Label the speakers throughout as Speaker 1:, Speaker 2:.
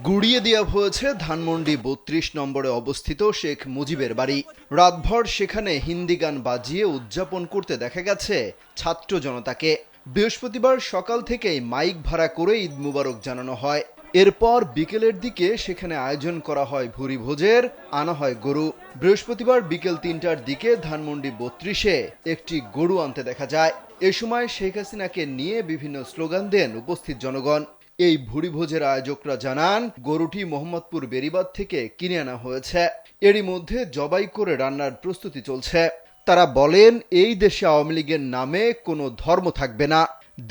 Speaker 1: গুড়িয়ে দেওয়া হয়েছে ধানমন্ডি ৩২ নম্বরে অবস্থিত শেখ মুজিবের বাড়ি। রাতভর সেখানে হিন্দি গান বাজিয়ে উদযাপন করতে দেখা গেছে ছাত্র জনতাকে। বৃহস্পতিবার সকাল থেকেই মাইক ভাড়া করে ঈদ মুবারক জানানো হয়। এরপর বিকেলের দিকে সেখানে আয়োজন করা হয় ভুরি ভোজের, আনা হয় গরু। বৃহস্পতিবার বিকেল ৩টার দিকে ধানমন্ডি ৩২-এ একটি গরু আনতে দেখা যায়। এ সময় শেখ হাসিনাকে নিয়ে বিভিন্ন স্লোগান দেন উপস্থিত জনগণ। এই ভুরিভোজের আয়োজকরা জানান, গরুটি মোহাম্মদপুর বেড়িবাঁধ থেকে কিনে আনা হয়েছে। এরই মধ্যে জবাই করে রান্নার প্রস্তুতি চলছে। তারা বলেন, এই দেশে আওয়ামী লীগের নামে কোনো ধর্ম থাকবে না,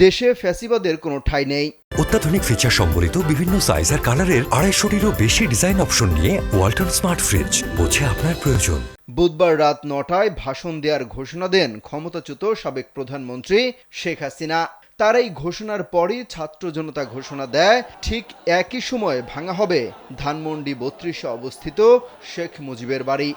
Speaker 1: দেশে ফ্যাসিবাদের কোনো ঠাঁই নেই।
Speaker 2: অত্যাধুনিক ফিচার সম্বলিত বিভিন্ন সাইজ আর কালারের ২৫০টিরও বেশি ডিজাইন অপশন নিয়ে ওয়ালটন স্মার্ট ফ্রিজ, বোঝে আপনার প্রয়োজন।
Speaker 1: বুধবার রাত ৯টায় ভাষণ দেওয়ার ঘোষণা দেন ক্ষমতাচ্যুত সাবেক প্রধানমন্ত্রী শেখ হাসিনা। তার এই ঘোষণার পরই ছাত্র জনতা ঘোষণা দেয়, ঠিক একই সময়ে ভাঙা হবে ধানমন্ডি ৩২-এ অবস্থিত শেখ মুজিবের বাড়ি।